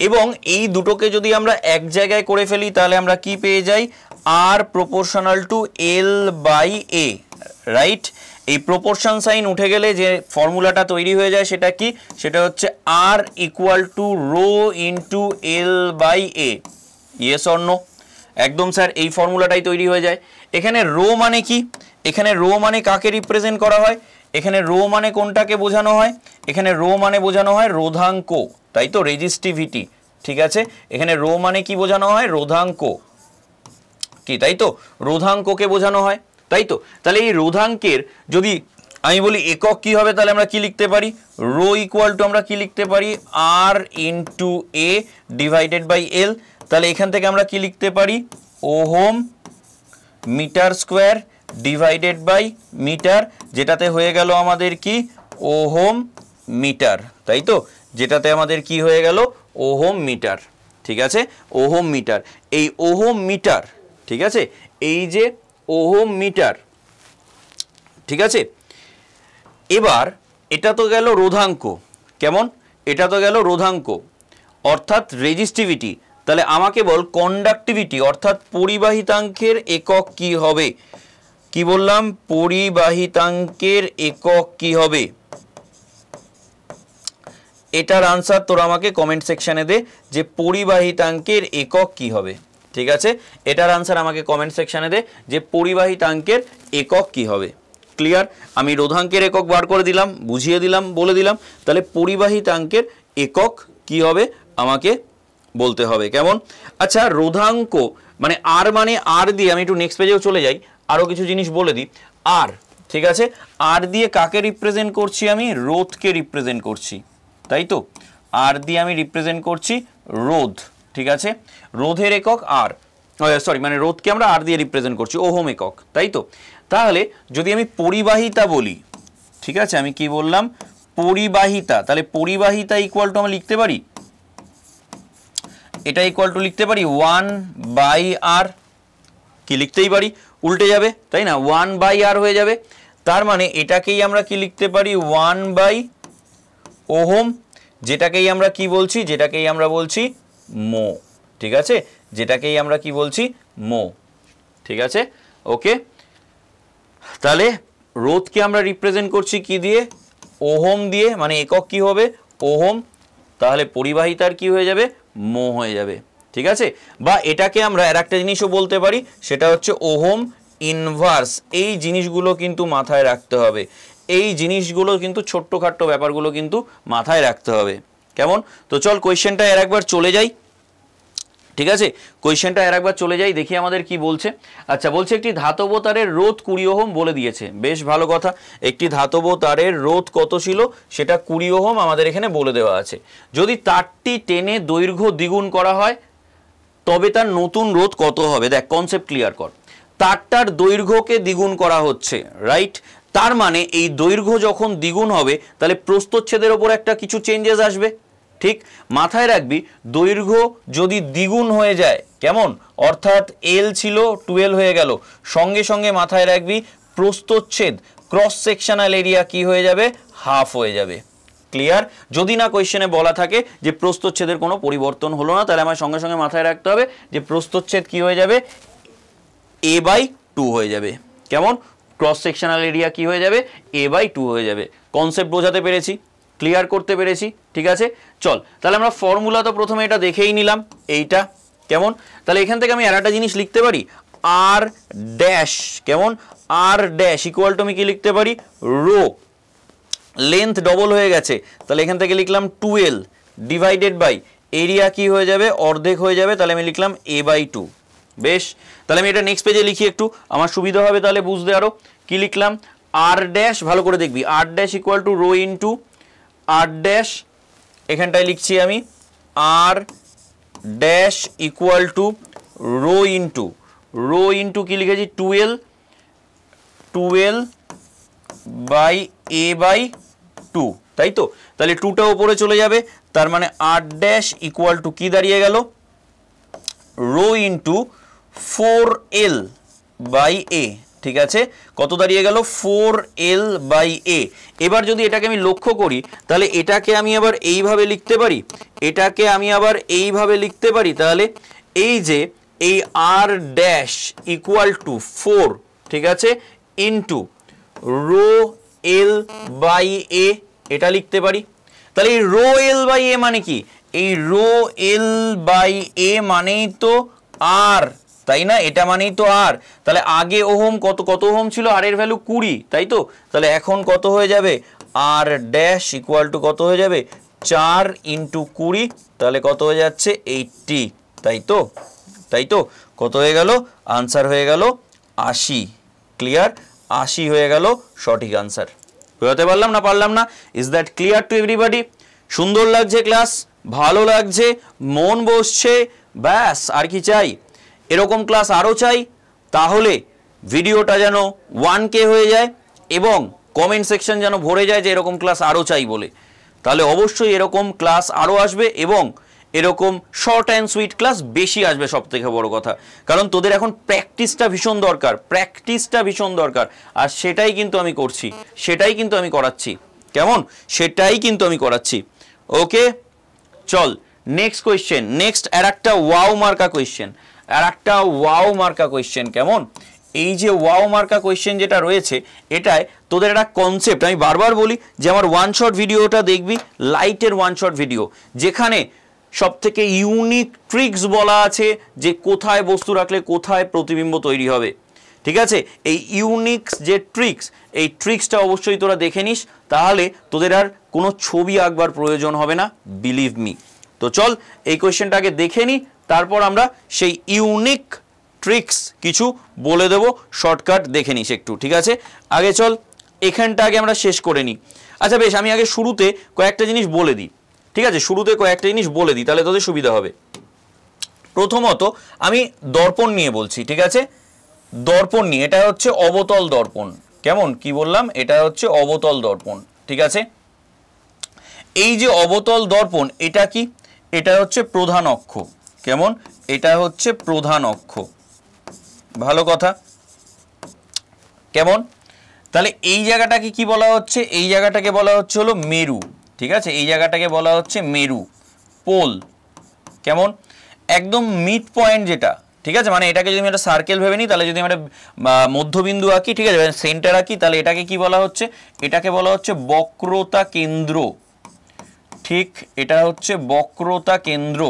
এবং এই দুটোকে যদি আমরা এক জায়গায় করে ফেলি তাহলে আমরা কি পেয়ে যাই, R proportional to L by A, right. এই প্রপোর্শন সাইন উঠে গেলে যে ফর্মুলাটা তৈরি হয়ে যায় সেটা কি, সেটা হচ্ছে R equal to rho into L by A, yes or no? একদম স্যার, এই ফর্মুলাটাই তৈরি হয়ে যায়। এখানে রো মানে কি, এখানে রো মানে কাকে রিপ্রেজেন্ট করা হয়, এখানে রো মানে কোনটাকে বোঝানো হয়, এখানে রো মানে বোঝানো হয় রোধাঙ্ক, তাই তো, রেজিস্টিভিটি, ঠিক আছে। এখানে রো মানে কি বোঝানো হয়, রোধাঙ্ক, কি তাই তো, রোধাঙ্ককে বোঝানো হয়, তাই তো। তাহলে এই রোধাঙ্কের যদি আমি বলি একক কি হবে, তাহলে আমরা কি লিখতে পারি, রো ইকুয়াল টু আমরা কি লিখতে পারি, R into A divided by L. তাহলে এখান থেকে আমরা কি লিখতে পারি, ohm metre square divided by metre, যেটাতে হয়ে গেল আমাদের কি, ওহম মিটার, তাই তো, যেটাতে আমাদের কি হয়ে গেল, ওহম মিটার, ঠিক আছে, ওহম মিটার। এই ওহম মিটার, ঠিক আছে, এই যে ওহম মিটার, ঠিক আছে। এবার এটা তো গেল রোধাঙ্ক, কেমন, এটা তো গেল রোধাঙ্ক অর্থাৎ রেজিস্টিভিটি। তাহলে আমাকে বল কন্ডাক্টিভিটি অর্থাৎ পরিবাহিতাঙ্কের একক কি হবে, কি বললাম, পরিবাহিতাঙ্কের একক কি হবে, এটার আনসার তোরা আমাকে কমেন্ট সেকশনে দে যে পরিবাহিতাঙ্কের একক কি হবে, ঠিক আছে, এটার আনসার আমাকে কমেন্ট সেকশনে দে যে পরিবাহিতাঙ্কের একক কি হবে। ক্লিয়ার, আমি রোধাঙ্কের একক বার করে দিলাম, বুঝিয়ে দিলাম, বলে দিলাম, তাহলে পরিবাহিতাঙ্কের একক কি হবে আমাকে বলতে হবে, কেমন। আচ্ছা, রোধাঙ্ক মানে আর দিয়ে আমি একটু নেক্সট পেজেও চলে যাই, আরও কিছু জিনিস বলে দিই। আর, ঠিক আছে, আর দিয়ে কাকে রিপ্রেজেন্ট করছি, আমি রোধকে রিপ্রেজেন্ট করছি, তাই তো, আর দিয়ে আমি রিপ্রেজেন্ট করছি রোধ, ঠিক আছে, রোধের একক আর, সরি মানে রোধকে আমরা আর দিয়ে রিপ্রেজেন্ট করছি, ওহম একক, তাই তো। তাহলে যদি আমি পরিবাহিতা বলি, ঠিক আছে, আমি কি বললাম, পরিবাহিতা, তাহলে পরিবাহিতা ইকুয়াল টু আমরা লিখতে পারি, এটা ইকুয়াল টু লিখতে পারি 1/r, কি লিখতেই পারি, উল্টে যাবে, তাই না, 1/r হয়ে যাবে। তার মানে এটাকেই আমরা কি লিখতে পারি, 1/ ওহম, যেটাকেই আমরা কি বলছি, যেটাকেই আমরা বলছি মো, ঠিক আছে, যেটাকেই আমরা কি বলছি, মো, ঠিক আছে। ওকে, তাহলে রোধকে আমরা রিপ্রেজেন্ট করছি কি দিয়ে, ওহম দিয়ে, মানে একক কি হবে, ওহম, তাহলে পরিবাহিতার কি হয়ে যাবে, মো হয়ে যাবে, ঠিক আছে। বা এটাকে আমরা আর একটা জিনিসও বলতে পারি, সেটা হচ্ছে ওহম ইনভার্স। এই জিনিসগুলো কিন্তু মাথায় রাখতে হবে, এই জিনিসগুলো কিন্তু ছোট্টখাট্ট ব্যাপারগুলো কিন্তু মাথায় রাখতে হবে, কেমন। তো চল কোয়েশ্চেনটা আর একবার চলে যাই, ঠিক আছে, কোয়েশ্চেনটা আর একবার চলে যাই, দেখি আমাদের কি বলছে। আচ্ছা, বলছে একটি ধাতব তারের রোধ 20 ওহম বলে দিয়েছে, বেশ ভালো কথা। একটি ধাতব তারের রোধ কত ছিল, সেটা 20 ওহম আমাদের এখানে বলে দেওয়া আছে। যদি তারটি টেনে দৈর্ঘ্য দ্বিগুণ করা হয় তবে তার নতুন রোধ কত হবে। দেখ, কনসেপ্ট ক্লিয়ার কর, তারটার দৈর্ঘ্যকে দ্বিগুণ করা হচ্ছে, রাইট। তার মানে এই দৈর্ঘ্য যখন দ্বিগুণ হবে তাহলে প্রস্থচ্ছেদের ওপর একটা কিছু চেঞ্জেস আসবে, ঠিক মাথায় রাখবি দৈর্ঘ্য যদি দ্বিগুণ হয়ে যায়, কেমন, অর্থাৎ এল ছিল 12 হয়ে গেল, সঙ্গে সঙ্গে মাথায় রাখবি প্রস্থচ্ছেদ ক্রস সেকশনাল এরিয়া কি হয়ে যাবে, হাফ হয়ে যাবে। ক্লিয়ার? যদি না কোয়েশ্চেনে বলা থাকে যে প্রস্থচ্ছেদের কোনো পরিবর্তন হলো না, তাহলে আমার সঙ্গে সঙ্গে মাথায় রাখতে হবে যে প্রস্থচ্ছেদ কি হয়ে যাবে, a/2 হয়ে যাবে। কেমন? ক্রস সেকশনাল এরিয়া কি হয়ে যাবে, a/2 হয়ে যাবে। কনসেপ্ট বোঝাতে পেরেছি, ক্লিয়ার করতে পেরেছি, ঠিক আছে। চল তাহলে আমরা ফর্মুলা তো প্রথমে এটা দেখেই নিলাম, এইটা কেমন। তাহলে এখান থেকে আমি আর একটা জিনিস লিখতে পারি, আর ড্যাশ, কেমন, আর ড্যাশ ইকুয়াল টু আমি কি লিখতে পারি, রো, লেন্থ ডবল হয়ে গেছে, তাহলে এখান থেকে লিখলাম 12 ডিভাইডেড বাই এরিয়া কি হয়ে যাবে, অর্ধেক হয়ে যাবে, তাহলে আমি লিখলাম a/2। বেশ, তাহলে আমি এটা নেক্সট পেজে লিখি, একটু আমার সুবিধা হবে তাহলে বুঝতে। আরো কি লিখলাম, আর ড্যাশ, ভালো করে দেখবি, R dash equal to rho into R dash, এখানটায় লিখছি আমি R dash equal to rho into কি লিখেছি, 12 বাই a/2, তাই তো। তাহলে 2টা উপরে চলে যাবে, তার মানে আর ড্যাশ ইকুয়াল টু কি দাঁড়িয়ে গেল, rho into 4l by a, ঠিক আছে। কত দাঁড়িয়ে গেল, 4l বাই a। এবার যদি এটাকে আমি লক্ষ্য করি, তাহলে এটাকে আমি আবার এইভাবে লিখতে পারি, এটাকে আমি আবার এইভাবে লিখতে পারি। তাহলে এই যে এই আর ড্যাশ ইকুয়াল টু 4, ঠিক আছে, ইন্টু রো এল বাই এ, এটা লিখতে পারি। তাহলে এই রো এল বাই এ মানে কি, এই রো এল বাই এ মানেই তো আর, তাই না, এটা মানেই তো আর। তাহলে আগে ওহম কত ওহম ছিল, আর এর ভ্যালু 20, তাই তো। তাহলে এখন কত হয়ে যাবে, আর ড্যাশ ইকুয়াল টু কত হয়ে যাবে, 4 ইন্টু 20, তাহলে কত হয়ে যাচ্ছে 80, তাই তো। কত হয়ে গেল, আনসার হয়ে গেল 80। ক্লিয়ার? 80 হয়ে গেল সঠিক আনসার। বুঝতে পারলাম না পারলাম না? Is that clear to everybody? সুন্দর লাগছে ক্লাস, ভালো লাগছে, মন বসছে, ব্যাস আর কি চাই? এরকম ক্লাস আরও চাই। তাহলে ভিডিওটা যেন 1K হয়ে যায় এবং কমেন্ট সেকশন যেন ভরে যায় যে এরকম ক্লাস আরও চাই বলে। তাহলে অবশ্যই এরকম ক্লাস আরও আসবে এবং এরকম শর্ট অ্যান্ড সুইট ক্লাস বেশি আসবে, সব থেকে বড় কথা। কারণ তোদের এখন প্র্যাকটিসটা ভীষণ দরকার, আর সেটাই কিন্তু আমি করছি, সেটাই কিন্তু আমি করাচ্ছি, কেমন, সেটাই কিন্তু আমি করাচ্ছি। ওকে, চল নেক্সট কোয়েশ্চেন, নেক্সট আর একটা ওয়াও মার্কা কোয়েশ্চেন, কেমন। এই যে ওয়াও মার্কা কোয়েশ্চেন যেটা রয়েছে, এটায় তোদের একটা কনসেপ্ট আমি বারবার বলি যে আমার ওয়ান শট ভিডিওটা দেখবি, লাইটের ওয়ান শট ভিডিও, যেখানে সব থেকে ইউনিক ট্রিক্স বলা আছে যে কোথায় বস্তু রাখলে কোথায় প্রতিবিম্ব তৈরি হবে, ঠিক আছে। এই ইউনিক যে ট্রিক্স, এই ট্রিক্সটা অবশ্যই তোরা দেখে নিস, তাহলে তোদের আর কোনো ছবি আঁকবার প্রয়োজন হবে না, বিলিভ মি। তো চল এই কোয়েশ্চেনটা আগে দেখে নিই, তারপর আমরা সেই ইউনিক ট্রিক্স কিছু বলে দেব, শর্টকাট দেখে নিস একটু, ঠিক আছে। আগে চল এখানটা আগে আমরা শেষ করে নিই। আচ্ছা বেশ, আমি আগে শুরুতে কয়েকটা জিনিস বলে দিই, ঠিক আছে, তাহলে তোদের সুবিধা হবে। প্রথমত আমি দর্পণ নিয়ে বলছি, ঠিক আছে, দর্পণ নিয়ে, এটা হচ্ছে অবতল দর্পণ, কেমন, কি বললাম, এটা হচ্ছে অবতল দর্পণ, ঠিক আছে। এই যে অবতল দর্পণ, এটা কি, এটা হচ্ছে প্রধান অক্ষ, কেমন, এটা হচ্ছে প্রধান অক্ষ, ভালো কথা, কেমন। তাহলে এই জায়গাটাকে কি বলা হচ্ছে, এই জায়গাটাকে বলা হচ্ছে হলো মেরু, ঠিক আছে, এই জায়গাটাকে বলা হচ্ছে মেরু, পোল, কেমন, একদম মিড পয়েন্ট যেটা, ঠিক আছে। মানে এটাকে যদি আমি একটা সার্কেল ভেবে নিই, তাহলে যদি আমি একটা মধ্যবিন্দু আঁকি, ঠিক আছে, সেন্টার আঁকি, তাহলে এটাকে কি বলা হচ্ছে, এটাকে বলা হচ্ছে বক্রতা কেন্দ্র, ঠিক, এটা হচ্ছে বক্রতা কেন্দ্র,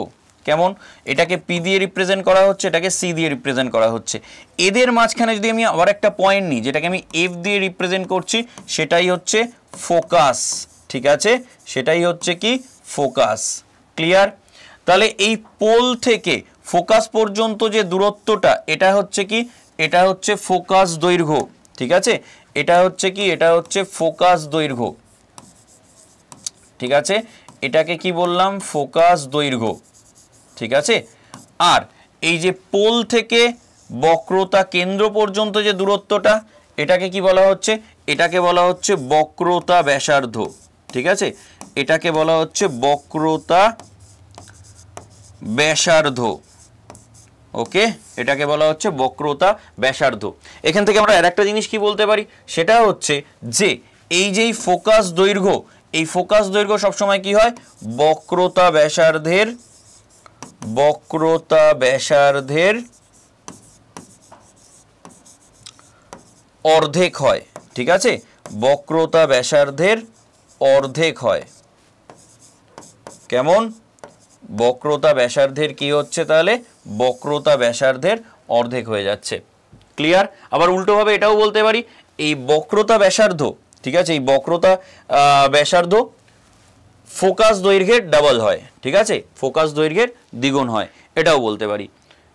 কেমন, এটাকে পি দিয়ে রিপ্রেজেন্ট করা হচ্ছে, এটাকে সি দিয়ে রিপ্রেজেন্ট করা হচ্ছে। এদের মাঝখানে যদি আমি আবার একটা পয়েন্ট নিই, যেটাকে আমি এফ দিয়ে রিপ্রেজেন্ট করছি, সেটাই হচ্ছে ফোকাস, ঠিক আছে, সেটাই হচ্ছে কি ফোকাস। ক্লিয়ার? তাহলে এই পোল থেকে ফোকাস পর্যন্ত যে দূরত্বটা, এটা হচ্ছে কি, এটা হচ্ছে ফোকাস দৈর্ঘ্য, ঠিক আছে, এটা হচ্ছে কি, এটা হচ্ছে ফোকাস দৈর্ঘ্য, ঠিক আছে, এটাকে কি বললাম, ফোকাস দৈর্ঘ্য, ঠিক আছে। আর এই যে পোল থেকে বক্রতা কেন্দ্র পর্যন্ত যে দূরত্বটা, এটাকে কি বলা হচ্ছে, এটাকে বলা হচ্ছে বক্রতা ব্যাসার্ধ, ঠিক আছে, এটাকে বলা হচ্ছে বক্রতা ব্যাসার্ধ। ওকে, এটাকে বলা হচ্ছে বক্রতা ব্যাসার্ধ। এখান থেকে আমরা আরেকটা জিনিস কি বলতে পারি, সেটা হচ্ছে যে এই যে ফোকাস দৈর্ঘ্য, এই ফোকাস দৈর্ঘ্য সবসময় কি হয়, বক্রতা ব্যাসার্ধের অর্ধেক হয়। ঠিক আছে, বক্রতা ব্যাসার্ধের অর্ধেক হয়। কেমন, বক্রতা ব্যাসার্ধের কি হচ্ছে, তাহলে বক্রতা ব্যাসার্ধের অর্ধেক হয়ে যাচ্ছে। ক্লিয়ার? আবার উল্টোভাবে এটাও বলতে পারি, এই বক্রতা ব্যাসার্ধ, ঠিক আছে, এই বক্রতা ব্যাসার্ধ ফোকাস দৈর্ঘ্যের ডাবল হয়। ঠিক আছে, ফোকাস দৈর্ঘ্যের দ্বিগুণ হয়, এটাও বলতে পারি।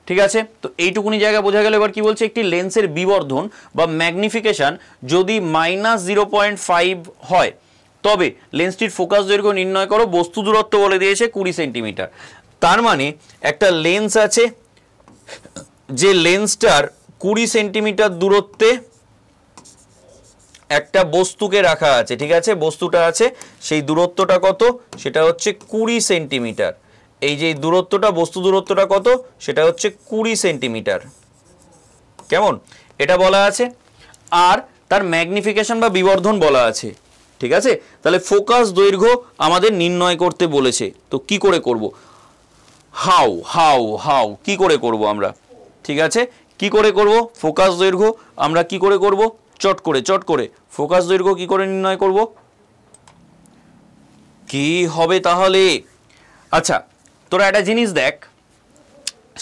ঠিক আছে, তো এইটুকুনি জায়গা বোঝা গেল। এবার কি বলছে, একটি লেন্সের বিবর্ধন বা ম্যাগনিফিকেশন যদি -0.5 হয় তবে লেন্সটির ফোকাস দৈর্ঘ্য নির্ণয় করো। বস্তু দূরত্ব বলে দিয়েছে 20 সেন্টিমিটার। তার মানে একটা লেন্স আছে, যে লেন্সটার 20 সেন্টিমিটার দূরত্বে একটা বস্তুকে রাখা আছে। ঠিক আছে, বস্তুটা আছে, সেই দূরত্বটা কত, সেটা হচ্ছে 20 সেন্টিমিটার। এই যে দূরত্বটা, বস্তু দূরত্বটা কত, সেটা হচ্ছে 20 সেন্টিমিটার। কেমন, এটা বলা আছে। আর তার ম্যাগনিফিকেশন বা বিবর্ধন বলা আছে। ঠিক আছে, তাহলে ফোকাস দৈর্ঘ্য আমাদের নির্ণয় করতে বলেছে। তো কি করে করব, হাউ কি করে করব আমরা। ঠিক আছে, কি করে করব ফোকাস দৈর্ঘ্য, আমরা কি করে করব, চট করে ফোকাস দৈর্ঘ্য কি করে নির্ণয় করব, কি হবে তাহলে। আচ্ছা, তোরা একটা জিনিস দেখ,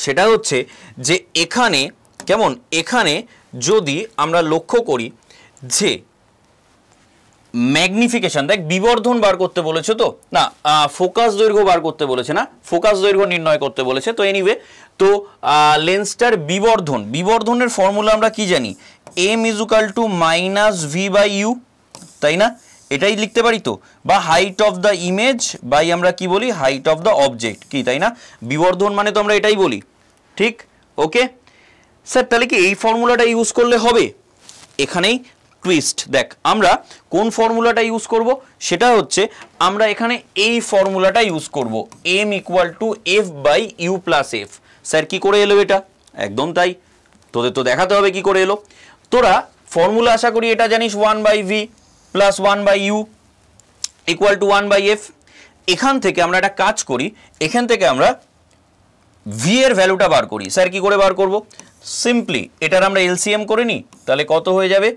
সেটা হচ্ছে যে এখানে কেমন, এখানে যদি আমরা লক্ষ্য করি যে ম্যাগনিফিকেশন, দেখ বিবর্ধন বার করতে বলেছে, তো না ফোকাস দৈর্ঘ্য বার করতে বলেছে, না ফোকাস দৈর্ঘ্য নির্ণয় করতে বলেছে। তো এনিওয়ে, তো লেন্সটার বিবর্ধনের ফর্মুলা আমরা কি জানি, m = -v/u, তাই না, এটাই লিখতে পারি তো, বা height of the image by আমরা কি বলি, হাইট অফ দ্য অবজেক্ট, কি তাই না, বিবর্ধন মানে তো আমরা এটাই বলি। ঠিক, ওকে স্যার, তাহলে কি এই ফর্মুলাটা ইউজ করলে হবে, এখানেই টুইস্ট। দেখ আমরা কোন ফর্মুলাটা ইউজ করব, সেটা হচ্ছে আমরা এখানে এই ফর্মুলাটা ইউজ করব, m = f/u + f। স্যার কি করে এলো এটা, একদম তাই, তোদের তো দেখাতে হবে কি করে এলো। তোরা ফর্মুলা আশা করি এটা জানিস, 1/v + 1/u = 1/f। এখান থেকে আমরা একটা কাজ করি, এখান থেকে আমরা v এর ভ্যালুটা বার করি। স্যার কি করে বার করব, সিম্পলি এটার আমরা এলসিএম করে নিই, তাহলে কত হয়ে যাবে,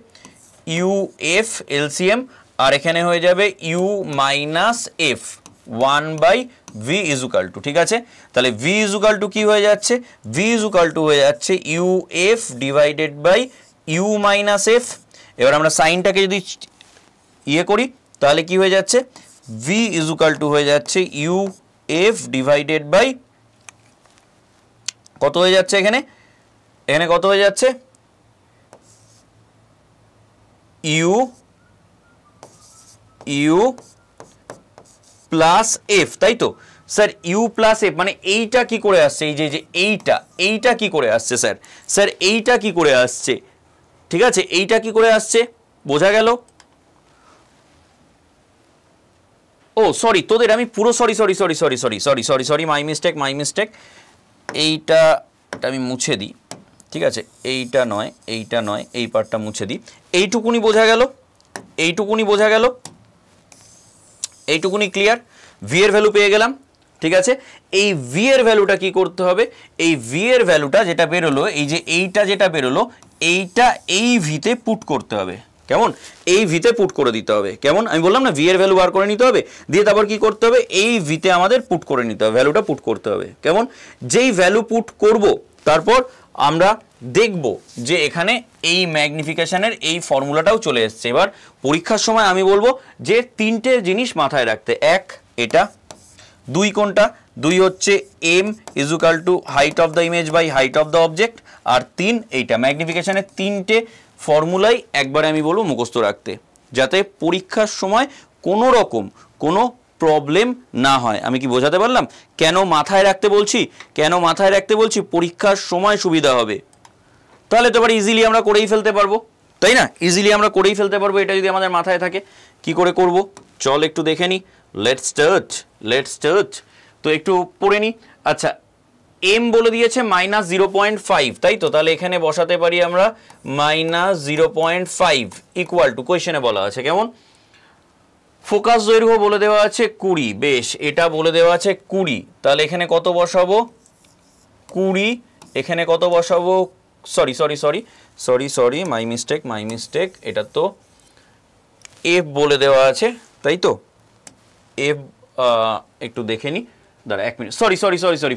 uf এলসিএম, আর এখানে হয়ে যাবে u - f 1/v = ঠিক আছে, তাহলে v = কি হয়ে যাচ্ছে, v = হয়ে যাচ্ছে uf / u - f। এবার আমরা সাইনটাকে যদি ইয়ে করি তাহলে কি হয়ে যাচ্ছে, v = হয়ে যাচ্ছে uf / কত হয়ে যাচ্ছে, এখানে কত হয়ে যাচ্ছে, u + f, তাই তো স্যার, u + f মানে এইটা কি করে আসছে, এই যে এইটা কি করে আসছে স্যার এইটা কি করে আসছে। ঠিক আছে, এইটা কি করে আসছে, বোঝা গেল। ও সরি, তোদের আমি পুরো সরি মাই মিস্টেক, এইটা আমি মুছে দিই। ঠিক আছে, এইটা নয়, এই পার্টটা মুছে দিই। এইটুকুনি বোঝা গেল, এইটুকুনি ক্লিয়ার। ভি এর ভ্যালু পেয়ে গেলাম। ঠিক আছে, এই ভি এর ভ্যালুটা কি করতে হবে, এই ভি এর ভ্যালুটা যেটা বেরোলো, এই যে এইটা যেটা বেরোলো, এইটা এই ভিতে পুট করতে হবে। কেমন, এই ভিতে পুট করে দিতে হবে। কেমন, আমি বললাম না ভি এর ভ্যালু বার করে নিতে হবে, দিয়ে তারপর কি করতে হবে, এই ভিতে আমাদের পুট করে নিতে হবে, ভ্যালুটা পুট করতে হবে। কেমন, যেই ভ্যালু পুট করব তারপর আমরা দেখব যে এখানে এই ম্যাগনিফিকেশনের এই ফর্মুলাটাও চলে এসছে। এবার পরীক্ষার সময় আমি বলবো যে তিনটে জিনিস মাথায় রাখতে, এক এটা, দুই কোনটা, দুই হচ্ছে m = height of the image by height of the object, আর তিন এইটা ম্যাগনিফিকেশনের তিনটে ফর্মুলাই একবারে আমি বলবো মুখস্থ রাখতে, যাতে পরীক্ষার সময় কোনো রকম কোনো প্রবলেম না হয়। আমি কি বোঝাতে পারলাম, কেন মাথায় রাখতে বলছি, পরীক্ষার সময় সুবিধা হবে, তাহলে তো এবার ইজিলি আমরা করেই ফেলতে পারবো, তাই না, ইজিলি আমরা করেই ফেলতে পারবো, এটা যদি আমাদের মাথায় থাকে। কি করে করব, চল একটু দেখে নি। Let's start. তো একটু পড়ে নি। আচ্ছা, এম বলে দিয়েছে -0.5, তাই তো? তাহলে এখানে বসাতে পারি আমরা -0.5 ইকুয়াল টু, কোয়েশ্চেনে বলা আছে কেমন, ফোকাস দৈর্ঘ্য বলে দেওয়া আছে 20, বেশ, এটা বলে দেওয়া আছে 20, তাহলে এখানে কত বসাবো 20, এখানে কত বসাবো, সরি মাই মিস্টেক, এটা তো এফ বলে দেওয়া আছে, তাই তো? এফ একটু দেখে নি, দাঁড়া 1 মিনিট, সরি,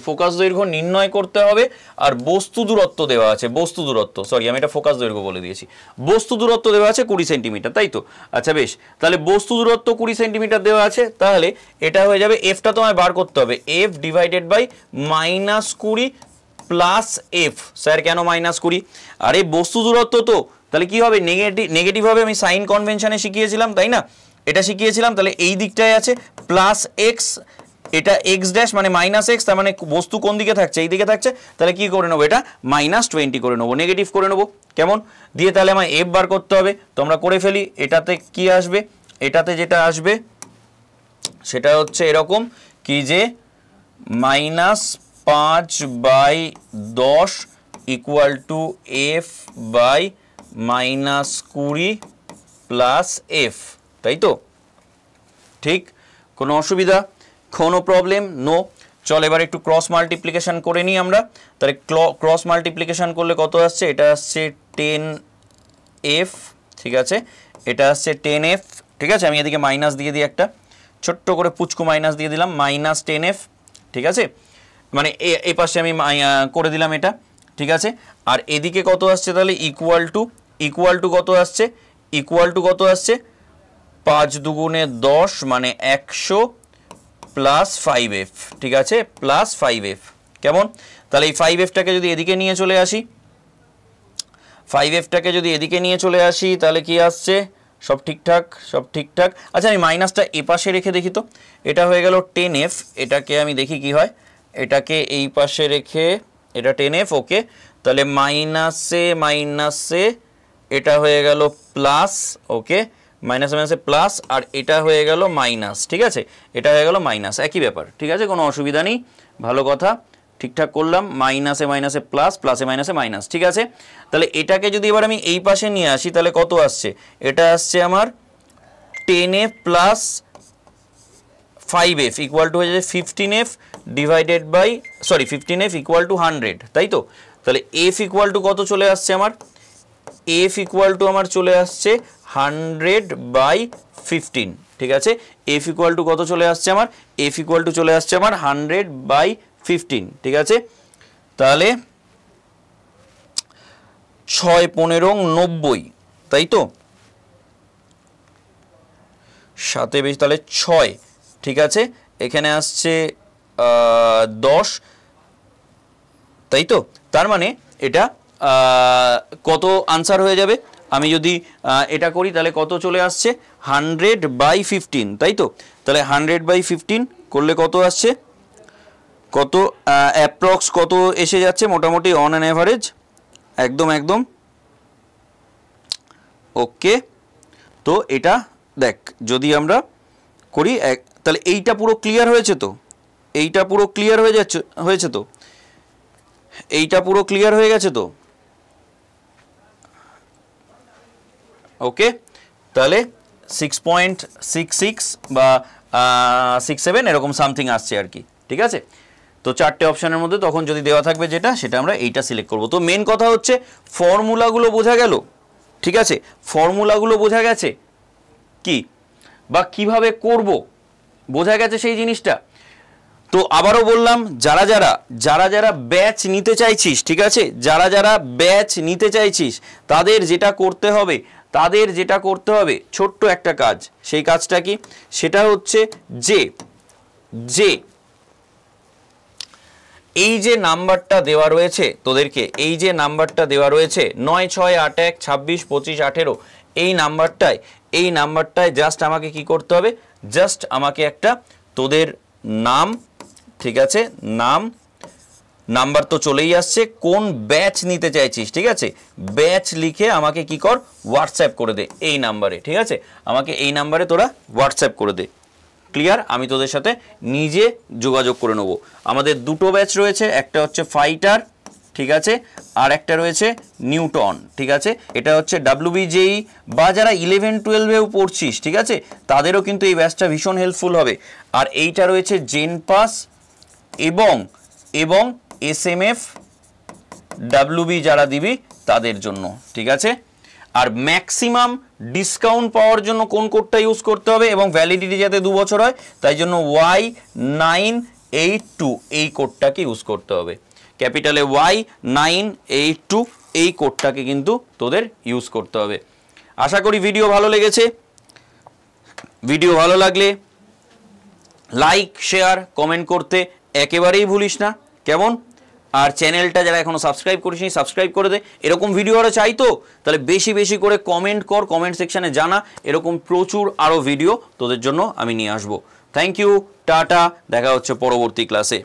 ফোকাস দৈর্ঘ্য নির্ণয় করতে হবে, আর বস্তু দূরত্ব দেওয়া আছে, বস্তু দূরত্ব, সরি আমি এটা ফোকাস দৈর্ঘ্য বলে দিয়েছি, বস্তু দূরত্ব দেওয়া আছে 20 সেন্টিমিটার, তাই তো? আচ্ছা বেশ, তাহলে বস্তু দূরত্ব 20 সেন্টিমিটার দেওয়া আছে, তাহলে এটা হয়ে যাবে, এফটা তোমায় বার করতে হবে, F divided by -20 plus F. Sir কেন -20? আরে বস্তু দূরত্ব তো, তাহলে কি হবে, নেগেটিভ হবে, আমি সাইন কনভেনশনে শিখিয়েছিলাম, তাই না? এটা শিখিয়েছিলাম, তাহলে এই দিকটায় আছে প্লাস এক্স, এটা এক্স ড্যাশ মানে -x, তার মানে বস্তু কোন দিকে থাকছে, এই দিকে থাকছে, তাহলে কি করে নেবো, এটা -20 করে নেবো, নেগেটিভ করে নেবো, কেমন দিয়ে, তাহলে আমার এফ বার করতে হবে, তো আমরা করে ফেলি। এটাতে কি আসবে, এটাতে যেটা আসবে সেটা হচ্ছে এরকম কি যে -5/10 equal to F by -20 plus F, তাই তো? ঠিক, কোনো অসুবিধা, কোনো প্রবলেম? নো। চল এবার একটু ক্রস মাল্টিপ্লিকেশন করে নিই আমরা। তাহলে ক্রস মাল্টিপ্লিকেশন করলে কত আসছে, এটা আসছে 10f, ঠিক আছে, এটা আসছে 10f, ঠিক আছে, আমি এদিকে মাইনাস দিয়ে দিই, একটা ছোট্ট করে পুচকু মাইনাস দিয়ে দিলাম, -10f, ঠিক আছে, মানে এই পাশে আমি করে দিলাম এটা, ঠিক আছে, আর এদিকে কত আসছে, তাহলে ইকুয়াল টু কত আসছে, 5 দুগুণে 10 মানে 100 প্লাস 5f, ঠিক আছে, প্লাস 5f, কেমন? তাহলে এই 5fটাকে যদি এদিকে নিয়ে চলে আসি, 5fটাকে যদি এদিকে নিয়ে চলে আসি, তাহলে কি আসছে, সব ঠিকঠাক। আচ্ছা আমি মাইনাসটা এ পাশে রেখে দেখি তো, এটা হয়ে গেল 10f, এটাকে আমি দেখি কি হয়, এটাকে এই পাশে রেখে, এটা 10f, ওকে, তাহলে মাইনাসে এটা হয়ে গেল প্লাস, ওকে, মাইনাসে প্লাস, আর এটা হয়ে গেল মাইনাস, ঠিক আছে, এটা হয়ে গেল মাইনাস, একই ব্যাপার, ঠিক আছে, কোনো অসুবিধা নেই, ভালো কথা, ঠিকঠাক করলাম, মাইনাসে প্লাস, প্লাসে মাইনাসে মাইনাস, ঠিক আছে। তাহলে এটাকে যদি এবার আমি এই পাশে নিয়ে আসি, তাহলে কত আসছে, এটা আসছে আমার 10f plus 5f equal to হয়ে যাচ্ছে 15f divided by 15f equal to 100, তাই তো? তাহলে f ইকুয়াল টু কত চলে আসছে আমার, f ইকুয়াল টু আমার চলে আসছে 100/15, ঠিক আছে, f ইকুয়াল টু কত চলে আসছে আমার, f ইকুয়াল টু চলে আসছে আমার 100/15, ঠিক আছে, তাহলে 6×15=90, তাই তো, সাথে বেশি, তাহলে 6, ঠিক আছে, এখানে আসছে 10, তাই তো, তার মানে এটা কত আনসার হয়ে যাবে, আমি যদি এটা করি তাহলে কত চলে আসছে 100/15, তাই তো? তাহলে 100/15 করলে কত আসছে, কত অ্যাপ্রক্স কত এসে যাচ্ছে, মোটামুটি অন অ্যান অ্যাভারেজ, একদম ওকে। তো এটা দেখ, যদি আমরা করি তাহলে এইটা পুরো ক্লিয়ার হয়েছে তো, এইটা পুরো ক্লিয়ার হয়েছে তো, এইটা পুরো ক্লিয়ার হয়ে গেছে তো, ওকে, তাহলে 6.66 বা 67 এরকম সামথিং আসছে আর কি, ঠিক আছে। তো চারটে অপশানের মধ্যে তখন যদি দেওয়া থাকবে যেটা, সেটা আমরা এইটা সিলেক্ট করব। তো মেন কথা হচ্ছে ফর্মুলাগুলো বোঝা গেল, ঠিক আছে, ফর্মুলাগুলো বোঝা গেছে কি, বা কিভাবে করব বোঝা গেছে সেই জিনিসটা। তো আবারও বললাম, যারা ব্যাচ নিতে চাইছিস, ঠিক আছে, যারা ব্যাচ নিতে চাইছিস, তাদের যেটা করতে হবে ছোট্ট একটা কাজ, সেই কাজটা কি, সেটা হচ্ছে যে এই যে নাম্বারটা দেওয়া রয়েছে তোদেরকে, এই যে নাম্বারটা দেওয়া রয়েছে 9681262518, এই নাম্বারটায় জাস্ট আমাকে কি করতে হবে, জাস্ট আমাকে একটা তোদের নাম, ঠিক আছে, নাম্বার তো চলেই আসছে, কোন ব্যাচ নিতে চাইছিস, ঠিক আছে, ব্যাচ লিখে আমাকে কি কর, হোয়াটসঅ্যাপ করে দে এই নাম্বারে, ঠিক আছে, আমাকে এই নাম্বারে তোরা হোয়াটসঅ্যাপ করে দে, ক্লিয়ার? আমি তোদের সাথে নিজে যোগাযোগ করে নেব। আমাদের দুটো ব্যাচ রয়েছে, একটা হচ্ছে ফাইটার, ঠিক আছে, আর একটা রয়েছে নিউটন, ঠিক আছে। এটা হচ্ছে WBJEE বা যারা 11-12-এও পড়ছিস, ঠিক আছে, তাদেরও কিন্তু এই ব্যাচটা ভীষণ হেল্পফুল হবে। আর এইটা রয়েছে জেনপাস এবং SMF WB যারা দিবি তাদের জন্য, ঠিক আছে। আর ম্যাক্সিমাম ডিসকাউন্ট পাওয়ার জন্য কোন কোডটা ইউজ করতে হবে এবং ভ্যালিডিটি যাতে 2 বছর হয়, তাই জন্য Y982 এই কোডটাকে ইউজ করতে হবে। ক্যাপিটালে Y982 এই কোডটাকে কিন্তু তোদের ইউজ করতে হবে। আশা করি ভিডিও ভালো লেগেছে। ভিডিও ভালো লাগলে লাইক, শেয়ার, কমেন্ট করতে একেবারেই ভুলিস না, কেমন? আর চ্যানেলটা যারা এখনো সাবস্ক্রাইব করিসনি সাবস্ক্রাইব করে দে। এরকম ভিডিও আরও চাইতো তাহলে বেশি বেশি করে কমেন্ট কর, কমেন্ট সেকশানে জানা, এরকম প্রচুর আরও ভিডিও তোদের জন্য আমি নিয়ে আসবো। থ্যাংক ইউ, টাটা, দেখা হচ্ছে পরবর্তী ক্লাসে।